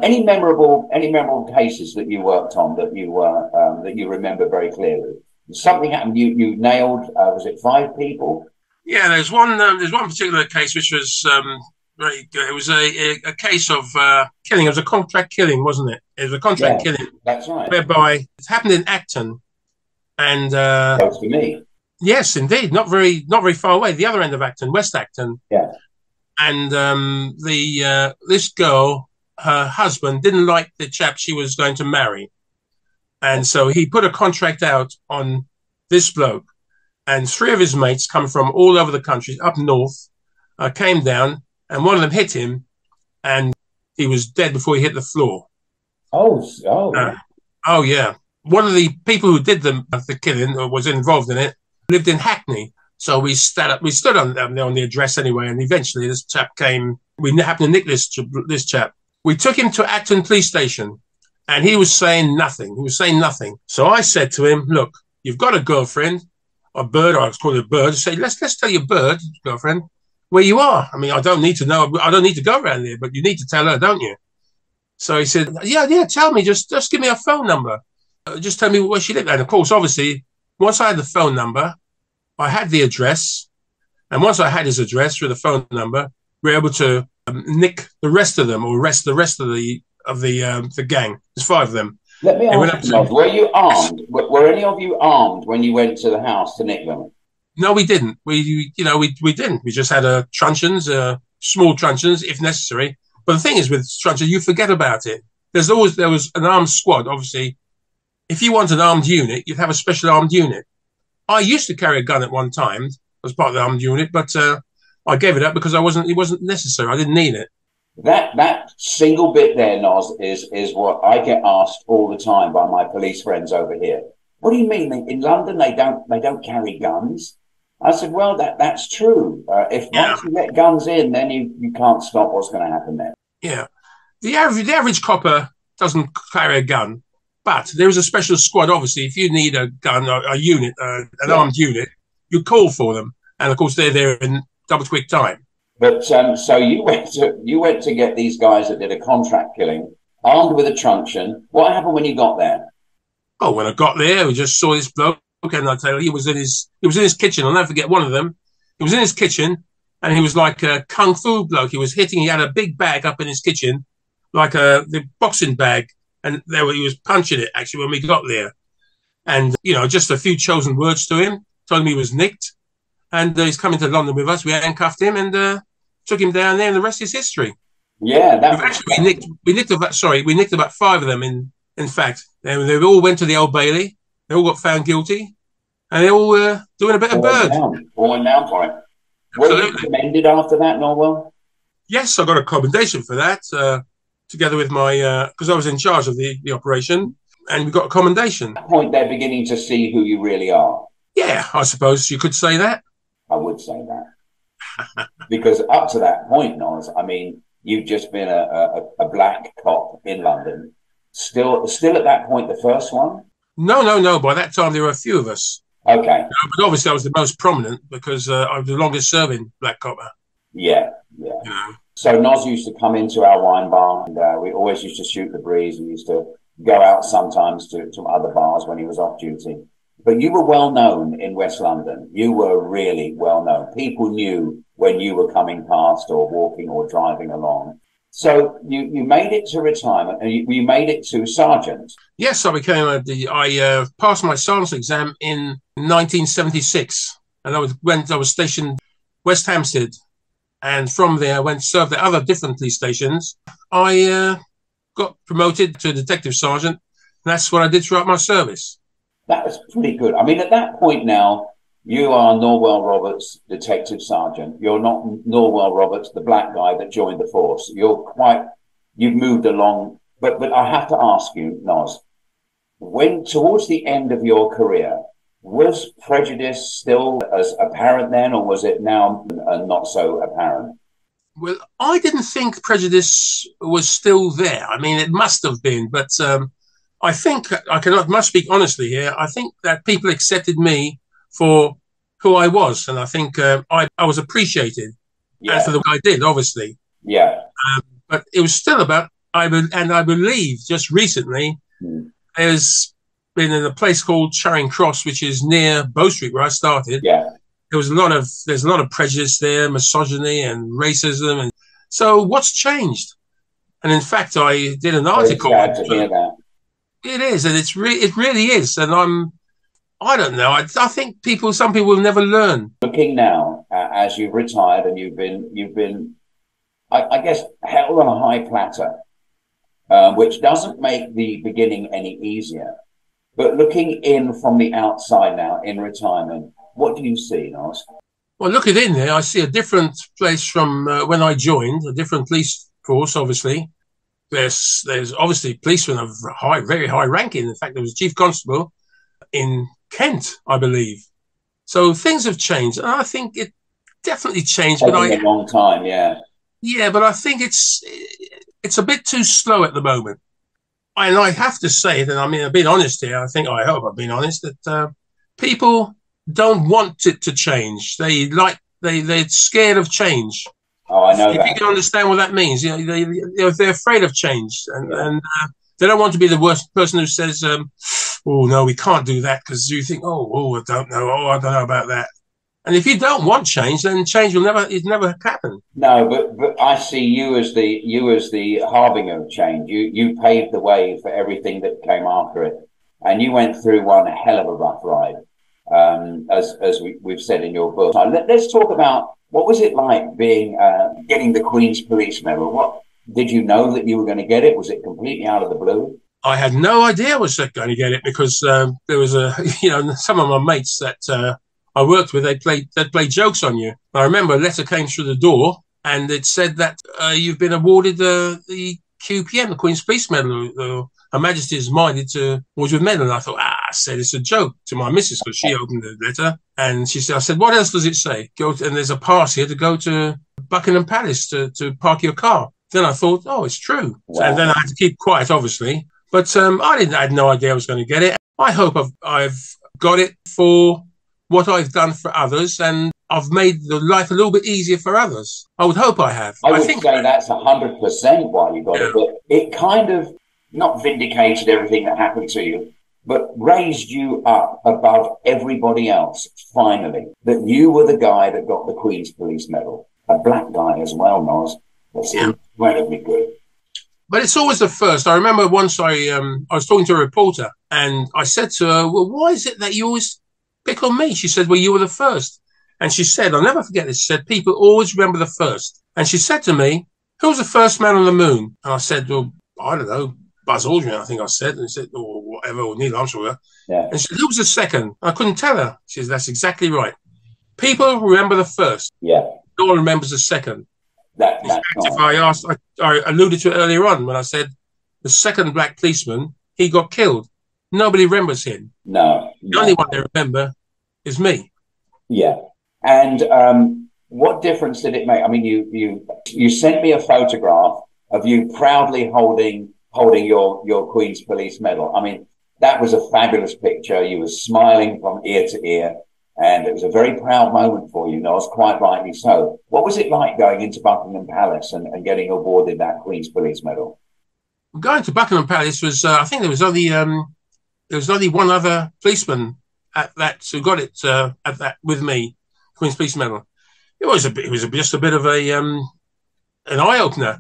Any memorable cases that you worked on that you remember very clearly? Something happened. You nailed. Was it 5 people? Yeah, there's one particular case which was very good. It was a case of killing. It was a contract killing, wasn't it? It was a contract Yeah, killing that's right. whereby it happened in Acton, and Close to me. yes, indeed, not very far away, the other end of Acton, West Acton, Yeah. and the this girl, her husband didn't like the chap she was going to marry, and so he put a contract out on this bloke, and 3 of his mates come from all over the country up north, came down, and one of them hit him, and he was dead before he hit the floor. Oh, Uh, oh, oh yeah, one of the people who did the killing or was involved in it lived in Hackney. So we stood on the address anyway, and eventually this chap came. We happened to nick this chap. We took him to Acton Police Station, and he was saying nothing. He was saying nothing. So I said to him, "Look, you've got a girlfriend, a bird. I was calling it a bird. I say, let's tell your bird, girlfriend, where you are. I mean, I don't need to know. I don't need to go around there, but you need to tell her, don't you?" So he said, "Yeah, tell me. Just give me her phone number. Just tell me where she lived." And of course, obviously, once I had the phone number, I had the address, and once I had his address through the phone number, we were able to nick the rest of them, or arrest the rest of the gang. There's 5 of them. let me They went ask up you, to, Noz, were you armed? Were any of you armed when you went to the house to nick them? no, we didn't. We didn't. We just had truncheons, small truncheons if necessary. But the thing is, with truncheons, you forget about it. There was an armed squad. Obviously, if you want an armed unit, you'd have a special armed unit. I used to carry a gun at one time as part of the armed unit, but I gave it up because it wasn't necessary. I didn't need it. That single bit there, Noz, is what I get asked all the time by my police friends over here. What do you mean in London they don't carry guns? I said, well, that's true. If Yeah, once you let guns in, then you can't stop what's going to happen there. yeah. The average copper doesn't carry a gun, but there is a special squad. Obviously, if you need a gun, or a unit, an Yeah. armed unit, you call for them, and of course they're there in double quick time. But so you went to get these guys that did a contract killing, armed with a truncheon. What happened when you got there? Oh, when I got there, we just saw this bloke, and I tell you, he was in his kitchen. I'll never forget one of them. He was in his kitchen, and he was like a kung fu bloke. He was hitting. He had a big bag up in his kitchen, like the boxing bag, and he was punching it actually when we got there. And just a few chosen words to him, told him he was nicked, and he's coming to London with us. We handcuffed him and took him down there, and the rest is history. Yeah, We've actually we nicked about 5 of them. In fact, they all went to the Old Bailey. They all got found guilty, and they all were doing a bit of bird. falling down for it. Were you Absolutely. commended after that, Norwell? Yes, I got a commendation for that, together with my because I was in charge of the operation, and we got a commendation. At that point, they're beginning to see who you really are. Yeah, I suppose you could say that. I would say that because up to that point, Noz, I mean, you've just been a black cop in London. Still at that point, the first one. No, no, no. By that time, there were a few of us. Okay. But obviously, I was the most prominent because I was the longest serving black copper. Yeah, yeah. You know. So Noz used to come into our wine bar, and we always used to shoot the breeze. We used to go out sometimes to other bars when he was off duty. But you were well known in West London. You were really well known. People knew when you were coming past or walking or driving along. So you made it to retirement, and you made it to sergeant. Yes, I passed my sergeant's exam in 1976, and I was stationed West Hampstead, and from there I went to serve at other different police stations. I got promoted to detective sergeant, and that's what I did throughout my service. That was pretty good. I mean, at that point now, you are Norwell Roberts, detective sergeant. You're not Norwell Roberts, the black guy that joined the force. You've moved along. But I have to ask you, Noz, when towards the end of your career, was prejudice still as apparent then, or was it now not so apparent? Well, I didn't think prejudice was still there. I mean, it must have been, but I think must speak honestly here. I think that people accepted me for who I was, and I think I was appreciated Yeah, for the work I did, obviously. yeah. But it was still about I believe just recently there's been in a place called Charing Cross, which is near Bow Street, where I started. Yeah. There's a lot of prejudice there, misogyny and racism, and so what's changed? And in fact, I did an article. Very sad to hear that. It is, and it really is, and I don't know. I think some people will never learn. Looking now, as you've retired and you've been, I guess, held on a high plateau, which doesn't make the beginning any easier. But looking in from the outside now, in retirement, what do you see, Nos? Well, looking in there, I see a different place from when I joined, a different police force, obviously. There's obviously policemen of very high ranking. In fact, there was a chief constable in Kent, I believe. So things have changed, and I think it definitely changed. Taking a long time, yeah. Yeah, but I think it's a bit too slow at the moment. And I have to say that, I mean, I've been honest here. I hope I've been honest that people don't want it to change. They're scared of change. Oh, I know if that. you can understand what that means, they're afraid of change, and they don't want to be the worst person who says, "Oh no, we can't do that," because you think, "Oh, I don't know about that." And if you don't want change, then change will never happen. No, but I see you as the harbinger of change. You paved the way for everything that came after it, and you went through one hell of a rough ride, as we've said in your book. Let's talk about what was it like being getting the Queen's Police Medal. What did you know that you were going to get it? Was it completely out of the blue? I had no idea I was going to get it because there was some of my mates that I worked with, they'd play jokes on you. I remember a letter came through the door and it said that you've been awarded the QPM, the Queen's Police Medal. Her Majesty is minded to award you a medal. And I thought, I said it's a joke to my missus because she opened the letter. And I said, what else does it say? And there's a pass here to go to Buckingham Palace to park your car. Then I thought, oh, it's true. Wow. And then I had to keep quiet, obviously. But I had no idea I was going to get it. I hope I've got it for what I've done for others, and I've made the life a little bit easier for others. I would hope I have. I think say that's 100% why you got it, but it kind of not vindicated everything that happened to you, but raised you up above everybody else, finally, that you were the guy that got the Queen's Police Medal. A black guy as well, Nos. That's incredibly good. But it's always the first. I remember once I was talking to a reporter, and I said to her, well, why is it that you always pick on me? She said, well, you were the first. And she said, I'll never forget this. She said, people always remember the first. And she said to me, who was the first man on the moon? And I said, well, I don't know, Buzz Aldrin, I think I said. And she said, or whatever, or Neil Armstrong. Yeah. And she said, who was the second? I couldn't tell her. She said, that's exactly right. People remember the first. Yeah. No one remembers the second. That's if I alluded to it earlier on when I said the second black policeman, he got killed. Nobody remembers him. No. The only one they remember is me. Yeah. And what difference did it make? I mean, you sent me a photograph of you proudly holding your Queen's Police Medal. I mean, that was a fabulous picture. You were smiling from ear to ear, and it was a very proud moment for you, Nos, quite rightly so. What was it like going into Buckingham Palace and getting awarded that Queen's Police Medal? Going to Buckingham Palace was, I think there was only one other policeman at that who got it at that with me, Queen's Police Medal. It was just a bit of an eye opener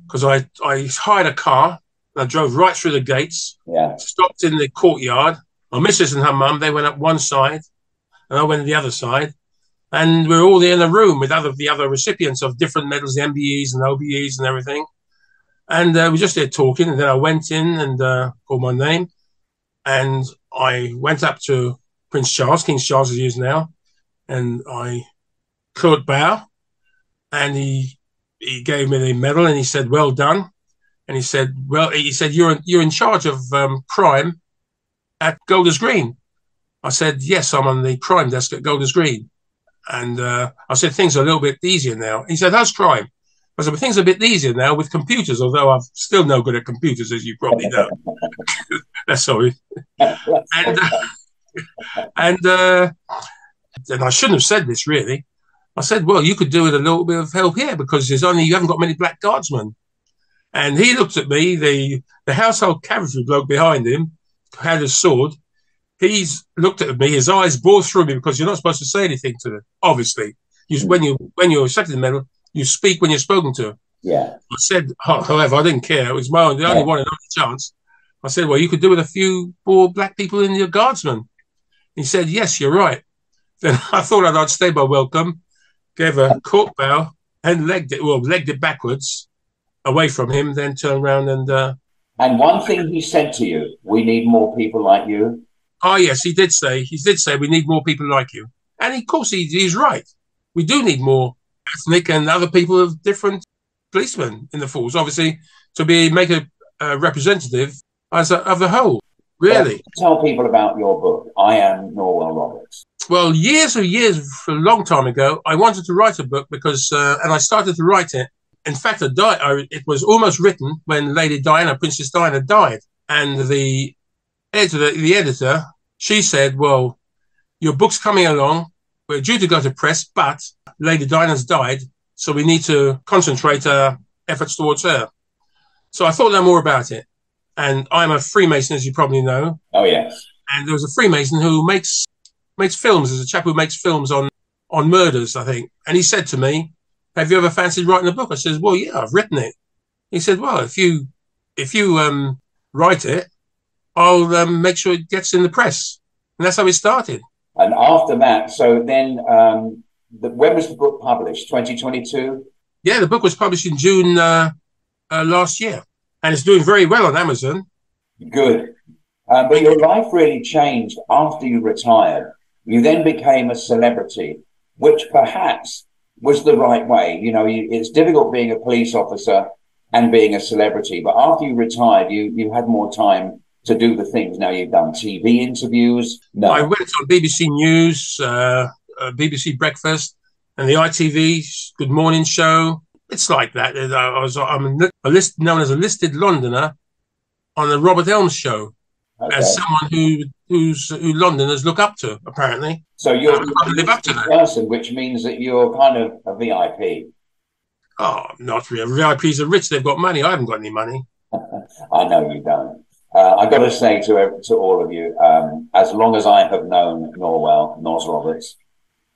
because I hired a car and I drove right through the gates. Yeah. Stopped in the courtyard. My missus and her mum, they went up one side and I went to the other side, and we were all there in a room with the other recipients of different medals, the MBEs and OBEs and everything. And we were just there talking, and then I went in and called my name. And I went up to Prince Charles, King Charles as he is now, and I could bow, and he gave me the medal, and he said, "Well done." And he said, "You're in charge of crime at Golders Green." I said, "Yes, I'm on the crime desk at Golders Green." And I said, "Things are a little bit easier now." He said, "How's crime?" I said, "Well, things are a bit easier now with computers, although I'm still no good at computers, as you probably know." That's sorry. And I shouldn't have said this, really. I said, well, you could do with a little bit of help here because you haven't got many black guardsmen. And he looked at me, the household cavalry bloke behind him had a sword. He's looked at me, his eyes bored through me because you're not supposed to say anything to them, obviously. When you're accepting the medal, you speak when you're spoken to. Yeah. I said, however, I didn't care. It was the only one and only chance. I said, well, you could do with a few poor black people in your guardsmen. He said, yes, you're right. Then I thought I'd stay my welcome, gave a court bow and legged it backwards away from him, then turned around and... And one thing he said to you, we need more people like you. Oh, yes, he did say we need more people like you. And of course, he's right. We do need more ethnic and other people of different policemen in the force, obviously, to make a representative of the whole, really. Well, tell people about your book, I Am Norwell Roberts. Well, years, a long time ago, I wanted to write a book because, and I started to write it. In fact, it was almost written when Lady Diana, Princess Diana, died. And the editor, she said, well, your book's coming along. We're due to go to press, but Lady Diana's died, so we need to concentrate our efforts towards her. So I thought no more about it. And I'm a Freemason, as you probably know. Oh, yes. And there was a Freemason who makes films. There's a chap who makes films on murders, I think. And he said to me, have you ever fancied writing a book? I said, well, yeah, I've written it. He said, well, if you write it, I'll make sure it gets in the press. And that's how it started. And after that, so then when was the book published? 2022? Yeah, the book was published in June last year. And it's doing very well on Amazon. Good. But your life really changed after you retired. You then became a celebrity, which perhaps was the right way. You know, it's difficult being a police officer and being a celebrity. But after you retired, you had more time to do the things. Now you've done TV interviews. No. I went on BBC News, BBC Breakfast, and the ITV Good Morning Show. It's like that. I'm known as a listed Londoner on the Robert Elms show, as someone who Londoners look up to, apparently. So you're a live up to that person, which means that you're kind of a VIP. Oh, not really. VIPs are rich. They've got money. I haven't got any money. I know you don't. I got to say to all of you, as long as I have known Nos Roberts,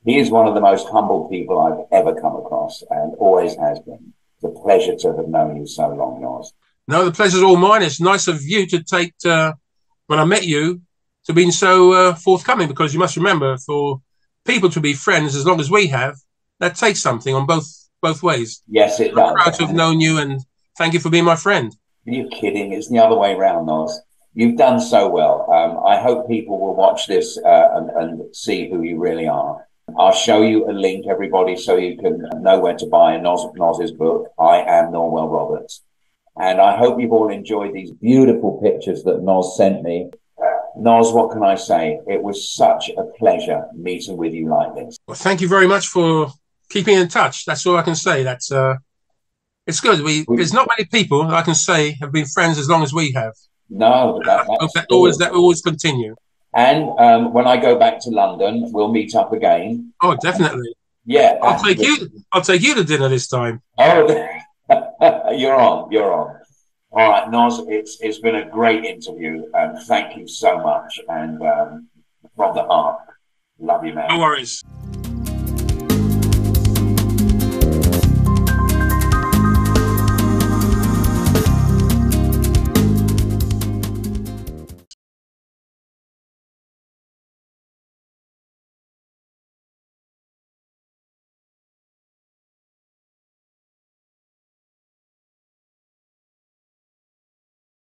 he is one of the most humble people I've ever come across and always has been. It's a pleasure to have known you so long, Nos. No, the pleasure's all mine. It's nice of you to take, when I met you, to being so forthcoming, because you must remember, for people to be friends as long as we have, that takes something on both ways. Yes, it does. I'm proud to have known you, and thank you for being my friend. You're kidding. It's the other way around, Nos. You've done so well. I hope people will watch this and see who you really are. I'll show you a link, everybody, so you can know where to buy Nos's book, I Am Norwell Roberts. And I hope you've all enjoyed these beautiful pictures that Nos sent me. Nos, what can I say? It was such a pleasure meeting with you like this. Well, thank you very much for keeping in touch. That's all I can say. That's it's good. There's not many people I can say have been friends as long as we have. No, that will always continue. And when I go back to London, we'll meet up again. Oh, definitely. Yeah, I'll take you to dinner this time. Oh, you're on. All right, Nos, it's been a great interview, and thank you so much. And from the heart, love you, man. No worries.